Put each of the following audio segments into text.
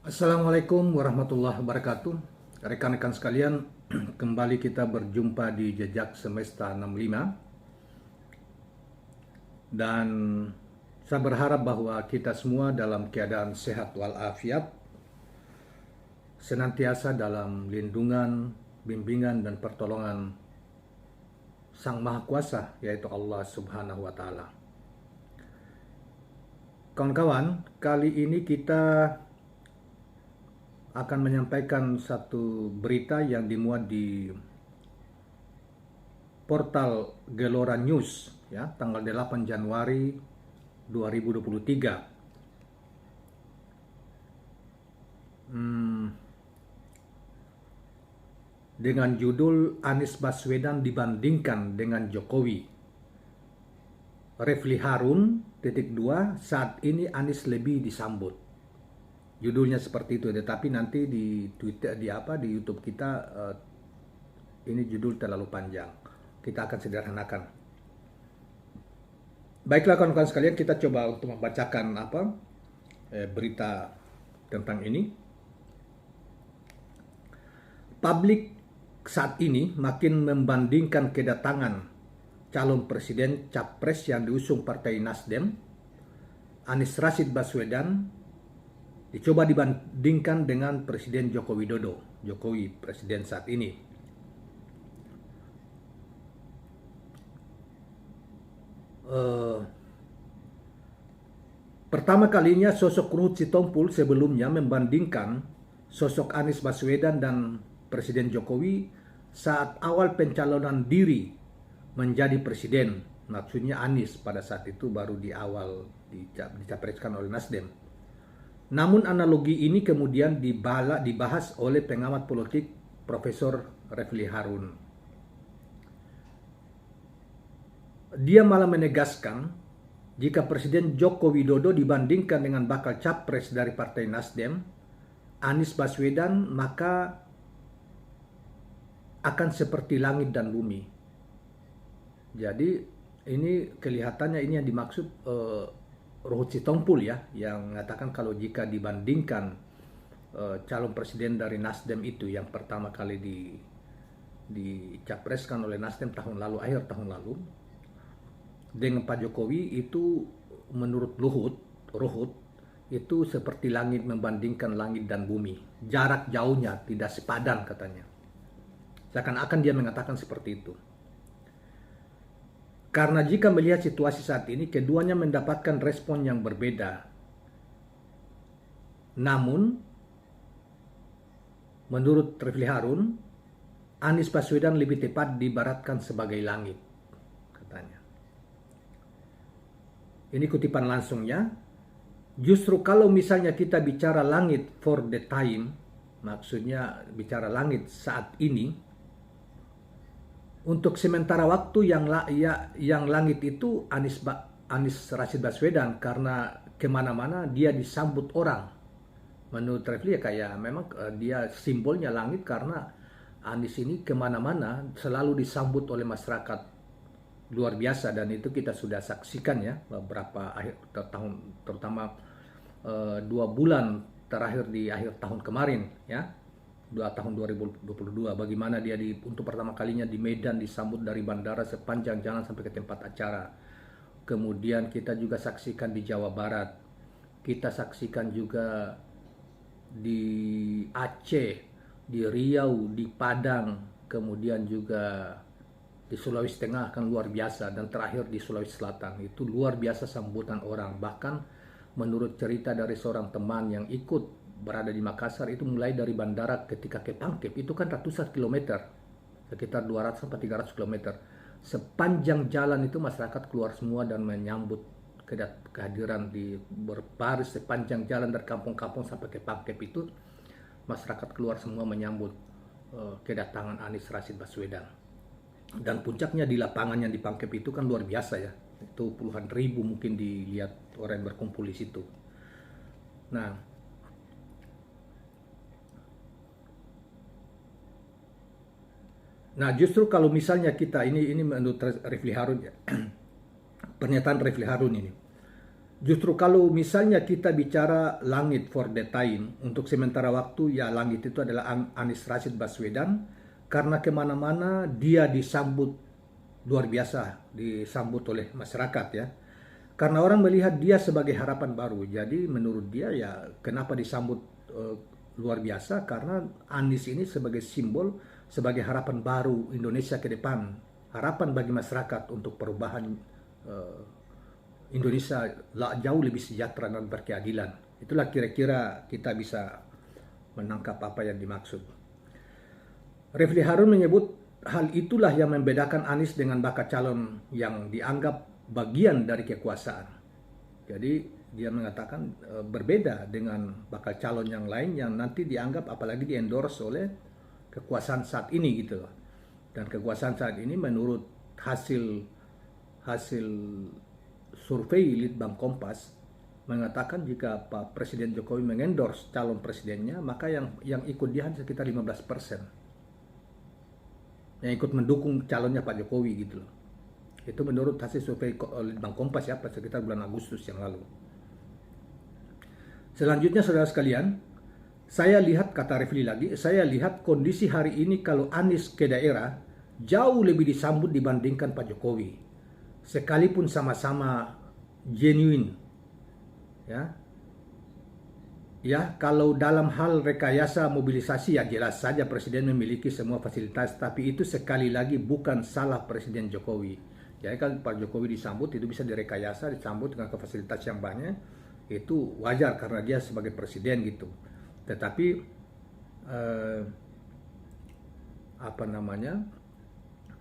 Assalamualaikum warahmatullahi wabarakatuh. Rekan-rekan sekalian, kembali kita berjumpa di Jejak Semesta 65. Dan saya berharap bahwa kita semua dalam keadaan sehat walafiat, senantiasa dalam lindungan, bimbingan, dan pertolongan Sang Maha Kuasa, yaitu Allah Subhanahu wa Ta'ala. Kawan-kawan, kali ini kita akan menyampaikan satu berita yang dimuat di portal Gelora News ya, tanggal 8 Januari 2023. Dengan judul Anies Baswedan dibandingkan dengan Jokowi. Refli Harun, _2, saat ini Anies lebih disambut. Judulnya seperti itu, tetapi nanti di Twitter, di YouTube kita, ini judul terlalu panjang. Kita akan sederhanakan. Baiklah kawan-kawan sekalian, kita coba untuk membacakan berita tentang ini. Publik saat ini makin membandingkan kedatangan calon presiden capres yang diusung Partai Nasdem, Anies Rashid Baswedan, dicoba dibandingkan dengan Presiden Joko Widodo, Jokowi presiden saat ini. Pertama kalinya sosok Ruhut Sitompul sebelumnya membandingkan sosok Anies Baswedan dan Presiden Jokowi saat awal pencalonan diri menjadi presiden. Maksudnya Anies pada saat itu baru di awal dicapreskan oleh Nasdem. Namun analogi ini kemudian dibahas oleh pengamat politik Profesor Refli Harun. Dia malah menegaskan jika Presiden Joko Widodo dibandingkan dengan bakal capres dari Partai Nasdem, Anies Baswedan, maka akan seperti langit dan bumi. Jadi ini kelihatannya ini yang dimaksud Ruhut Sitompul ya, yang mengatakan kalau jika dibandingkan calon presiden dari Nasdem itu yang pertama kali dicapreskan oleh Nasdem akhir tahun lalu dengan Pak Jokowi, itu menurut Ruhut itu seperti langit membandingkan langit dan bumi. Jarak jauhnya tidak sepadan katanya. Seakan-akan dia mengatakan seperti itu. Karena jika melihat situasi saat ini, keduanya mendapatkan respon yang berbeda. Namun, menurut Refli Harun, Anies Baswedan lebih tepat diibaratkan sebagai langit, katanya. Ini kutipan langsungnya. Justru kalau misalnya kita bicara langit for the time, maksudnya bicara langit saat ini, untuk sementara waktu yang langit itu Anies Rashid Baswedan, karena kemana-mana dia disambut orang. Menurut Refli ya kayak memang dia simbolnya langit karena Anies ini kemana-mana selalu disambut oleh masyarakat luar biasa, dan itu kita sudah saksikan ya beberapa akhir tahun, terutama 2 bulan terakhir di akhir tahun kemarin ya. Tahun 2022, bagaimana dia untuk pertama kalinya di Medan disambut dari bandara sepanjang jalan sampai ke tempat acara. Kemudian kita juga saksikan di Jawa Barat, kita saksikan juga di Aceh, di Riau, di Padang, kemudian juga di Sulawesi Tengah kan luar biasa, dan terakhir di Sulawesi Selatan itu luar biasa sambutan orang. Bahkan menurut cerita dari seorang teman yang ikut berada di Makassar, itu mulai dari bandara ketika ke Pangkep itu kan ratusan kilometer, sekitar 200-300 kilometer. Sepanjang jalan itu masyarakat keluar semua dan menyambut kehadiran di berbaris sepanjang jalan dari kampung-kampung sampai ke Pangkep itu, masyarakat keluar semua menyambut kedatangan Anies Rashid Baswedan. Dan puncaknya di lapangan yang di Pangkep itu kan luar biasa ya. Itu puluhan ribu mungkin dilihat orang yang berkumpul di situ. Nah, justru kalau misalnya kita ini menurut Refli Harun ya, pernyataan Refli Harun ini. Justru kalau misalnya kita bicara langit for the time, untuk sementara waktu ya langit itu adalah Anies Rashid Baswedan, karena kemana-mana dia disambut luar biasa, disambut oleh masyarakat ya. Karena orang melihat dia sebagai harapan baru, jadi menurut dia ya kenapa disambut luar biasa, karena Anies ini sebagai simbol, sebagai harapan baru Indonesia ke depan, harapan bagi masyarakat untuk perubahan Indonesia jauh lebih sejahtera dan berkeadilan. Itulah kira-kira kita bisa menangkap apa yang dimaksud. Refli Harun menyebut hal itulah yang membedakan Anies dengan bakal calon yang dianggap bagian dari kekuasaan. Jadi dia mengatakan berbeda dengan bakal calon yang lain yang nanti dianggap apalagi di-endorse oleh kekuasaan saat ini gitu loh. Dan kekuasaan saat ini menurut hasil survei Litbang Kompas mengatakan jika Pak Presiden Jokowi mengendorse calon presidennya, maka yang ikut dia hanya sekitar 15%. Yang ikut mendukung calonnya Pak Jokowi gitu loh. Itu menurut hasil survei Litbang Kompas ya, sekitar bulan Agustus yang lalu. Selanjutnya saudara sekalian, saya lihat, kata Refli lagi, saya lihat kondisi hari ini kalau Anies ke daerah jauh lebih disambut dibandingkan Pak Jokowi. Sekalipun sama-sama genuine. Ya, kalau dalam hal rekayasa mobilisasi ya jelas saja Presiden memiliki semua fasilitas, tapi itu sekali lagi bukan salah Presiden Jokowi. Jadi kalau Pak Jokowi disambut itu bisa direkayasa, disambut dengan fasilitas yang banyak, itu wajar karena dia sebagai presiden gitu. Tetapi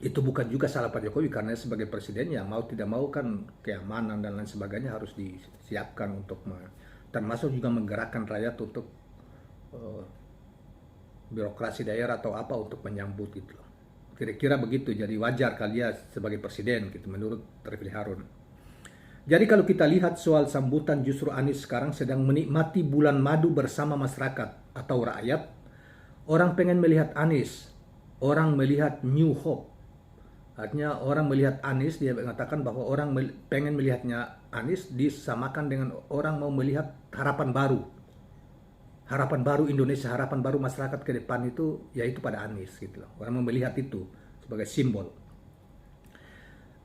itu bukan juga salah Pak Jokowi karena sebagai presiden ya mau tidak mau kan keamanan dan lain sebagainya harus disiapkan untuk termasuk juga menggerakkan rakyat untuk birokrasi daerah atau apa untuk menyambut gitu. Kira-kira begitu, jadi wajar kali ya sebagai presiden gitu menurut Refli Harun. Jadi kalau kita lihat soal sambutan, justru Anies sekarang sedang menikmati bulan madu bersama masyarakat atau rakyat. Orang pengen melihat Anies, orang melihat new hope. Artinya orang melihat Anies, dia mengatakan bahwa orang pengen melihatnya Anies disamakan dengan orang mau melihat harapan baru. Harapan baru Indonesia, harapan baru masyarakat ke depan itu yaitu pada Anies gitu loh. Orang mau melihat itu sebagai simbol.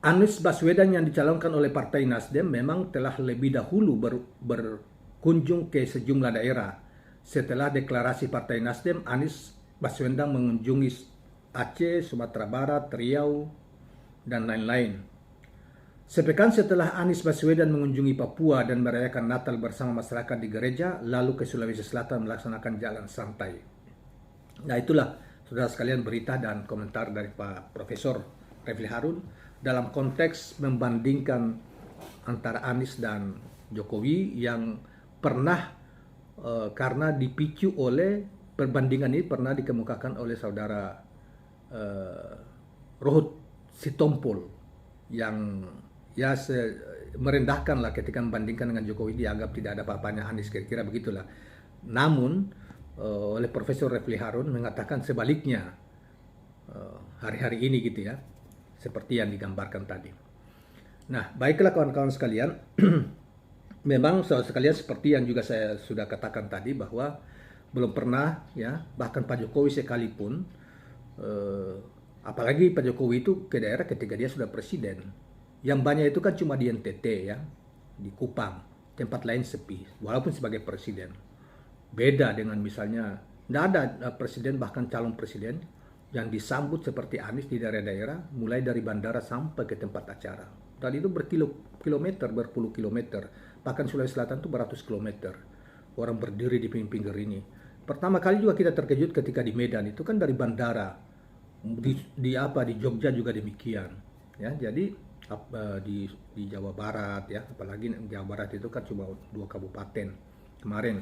Anies Baswedan yang dicalonkan oleh Partai Nasdem memang telah lebih dahulu berkunjung ke sejumlah daerah. Setelah deklarasi Partai Nasdem, Anies Baswedan mengunjungi Aceh, Sumatera Barat, Riau, dan lain-lain. Sepekan setelah Anies Baswedan mengunjungi Papua dan merayakan Natal bersama masyarakat di gereja, lalu ke Sulawesi Selatan melaksanakan jalan santai. Nah itulah saudara sekalian berita dan komentar dari Pak Profesor Refli Harun dalam konteks membandingkan antara Anies dan Jokowi yang pernah karena dipicu oleh perbandingan ini pernah dikemukakan oleh saudara Ruhut Sitompul yang ya merendahkan lah ketika membandingkan dengan Jokowi, dianggap tidak ada apa-apanya Anies, kira-kira begitulah. Namun oleh Profesor Refli Harun mengatakan sebaliknya hari-hari ini gitu ya, seperti yang digambarkan tadi. Nah baiklah kawan-kawan sekalian, memang saudara sekalian seperti yang juga saya sudah katakan tadi bahwa belum pernah ya, bahkan Pak Jokowi sekalipun apalagi Pak Jokowi itu ke daerah ketika dia sudah presiden. Yang banyak itu kan cuma di NTT ya, di Kupang, tempat lain sepi, walaupun sebagai presiden. Beda dengan misalnya, tidak ada presiden bahkan calon presiden yang disambut seperti Anies di daerah-daerah, mulai dari bandara sampai ke tempat acara. Dan itu berpuluh kilometer, bahkan Sulawesi Selatan itu beratus kilometer. Orang berdiri di pinggir ini. Pertama kali juga kita terkejut ketika di Medan, itu kan dari bandara, di Jogja juga demikian. Ya, jadi di Jawa Barat ya, apalagi Jawa Barat itu kan cuma 2 kabupaten kemarin.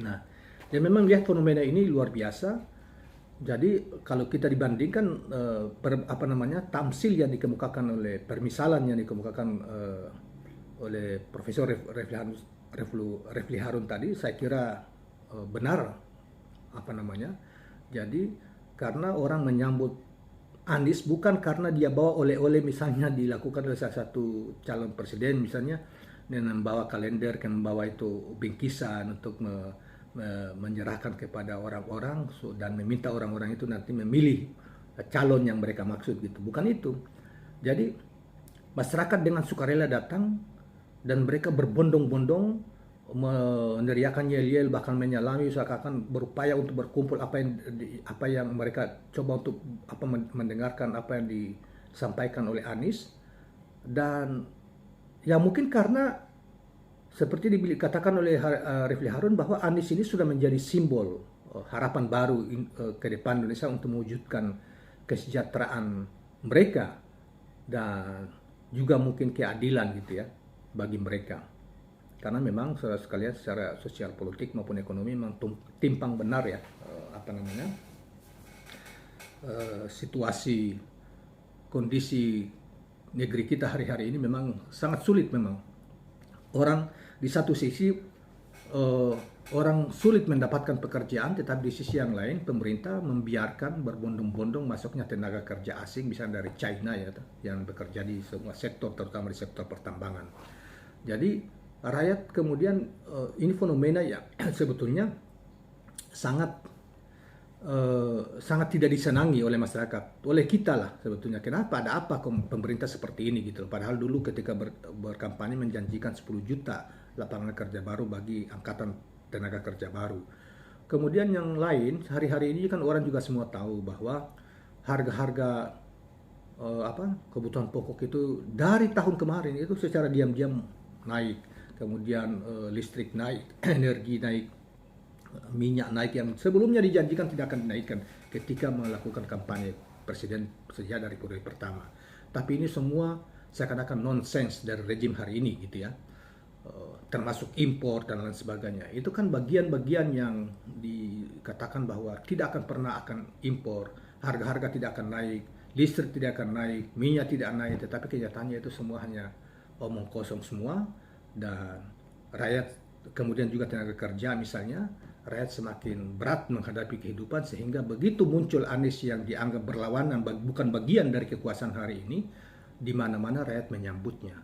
Nah, dan memang lihat fenomena ini luar biasa. Jadi kalau kita dibandingkan tamsil yang dikemukakan oleh permisalan yang dikemukakan oleh Profesor Refli Harun tadi, saya kira benar Jadi karena orang menyambut Anies bukan karena dia bawa oleh-oleh misalnya dilakukan oleh salah satu calon presiden misalnya dengan membawa kalender, kan membawa itu bingkisan untuk menyerahkan kepada orang-orang dan meminta orang-orang itu nanti memilih calon yang mereka maksud gitu. Bukan itu. Jadi masyarakat dengan sukarela datang dan mereka berbondong-bondong meneriakan yel-yel, bahkan menyalami, seakan-akan berupaya untuk berkumpul apa yang mereka coba untuk mendengarkan apa yang disampaikan oleh Anies. Dan ya mungkin karena seperti dikatakan oleh Refli Harun bahwa Anies ini sudah menjadi simbol harapan baru ke depan Indonesia untuk mewujudkan kesejahteraan mereka dan juga mungkin keadilan gitu ya bagi mereka. Karena memang sekalian secara sosial politik maupun ekonomi memang timpang benar ya situasi kondisi negeri kita hari-hari ini memang sangat sulit. Memang orang di satu sisi orang sulit mendapatkan pekerjaan, tetapi di sisi yang lain pemerintah membiarkan berbondong-bondong masuknya tenaga kerja asing misalnya dari China ya, yang bekerja di semua sektor, terutama di sektor pertambangan. Jadi rakyat kemudian ini fenomena yang sebetulnya sangat tidak disenangi oleh masyarakat, oleh kita lah sebetulnya. Kenapa? Ada apa pemerintah seperti ini gitu. Padahal dulu ketika berkampanye menjanjikan 10 juta lapangan kerja baru bagi angkatan tenaga kerja baru. Kemudian yang lain, hari-hari ini kan orang juga semua tahu bahwa harga-harga kebutuhan pokok itu dari tahun kemarin itu secara diam-diam naik. Kemudian listrik naik, energi naik, minyak naik yang sebelumnya dijanjikan tidak akan dinaikkan ketika melakukan kampanye presiden sejak dari periode pertama. Tapi ini semua seakan-akan nonsens dari rejim hari ini gitu ya, termasuk impor dan lain sebagainya. Itu kan bagian-bagian yang dikatakan bahwa tidak akan pernah akan impor, harga-harga tidak akan naik, listrik tidak akan naik, minyak tidak naik, tetapi kenyataannya itu semua hanya omong kosong semua. Dan rakyat kemudian juga tenaga kerja misalnya, rakyat semakin berat menghadapi kehidupan sehingga begitu muncul Anies yang dianggap berlawanan, bukan bagian dari kekuasaan hari ini, di mana-mana rakyat menyambutnya.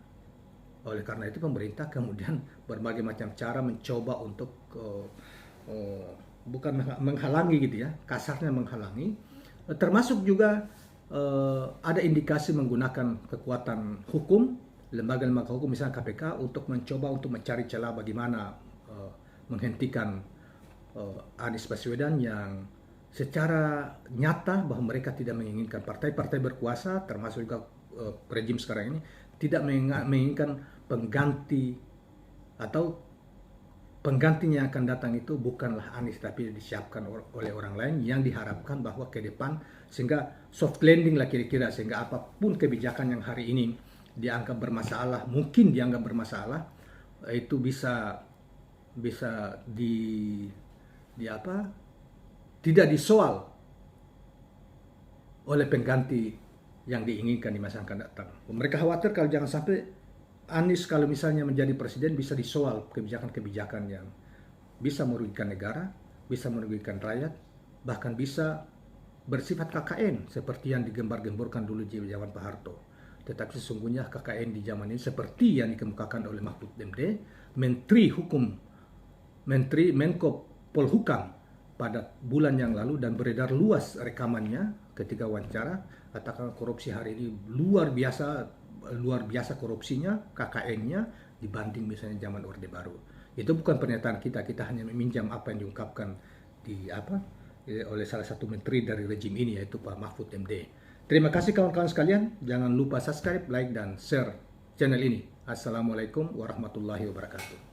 Oleh karena itu pemerintah kemudian berbagai macam cara mencoba untuk bukan menghalangi gitu ya, kasarnya menghalangi, termasuk juga ada indikasi menggunakan kekuatan hukum, lembaga-lembaga hukum misalnya KPK untuk mencoba untuk mencari celah bagaimana menghentikan Anies Baswedan yang secara nyata bahwa mereka tidak menginginkan partai-partai berkuasa, termasuk juga rejim sekarang ini tidak menginginkan pengganti atau penggantinya yang akan datang itu bukanlah Anies tapi disiapkan oleh orang lain yang diharapkan bahwa ke depan sehingga soft landing lah kira-kira, sehingga apapun kebijakan yang hari ini dianggap bermasalah, mungkin dianggap bermasalah, itu bisa tidak disoal oleh pengganti yang diinginkan di masa yang akan datang. Mereka khawatir kalau jangan sampai Anies kalau misalnya menjadi presiden bisa disoal kebijakan-kebijakan yang bisa merugikan negara, bisa merugikan rakyat, bahkan bisa bersifat KKN seperti yang digembar-gemborkan dulu di zaman Pak Harto. Tetapi sesungguhnya KKN di zaman ini seperti yang dikemukakan oleh Mahfud MD, Menteri Menko Polhukam pada bulan yang lalu, dan beredar luas rekamannya ketika wawancara, katakan korupsi hari ini luar biasa korupsinya, KKN-nya dibanding misalnya zaman Orde Baru. Itu bukan pernyataan kita hanya meminjam apa yang diungkapkan oleh salah satu menteri dari rejim ini, yaitu Pak Mahfud MD. Terima kasih kawan-kawan sekalian, jangan lupa subscribe, like, dan share channel ini. Assalamualaikum warahmatullahi wabarakatuh.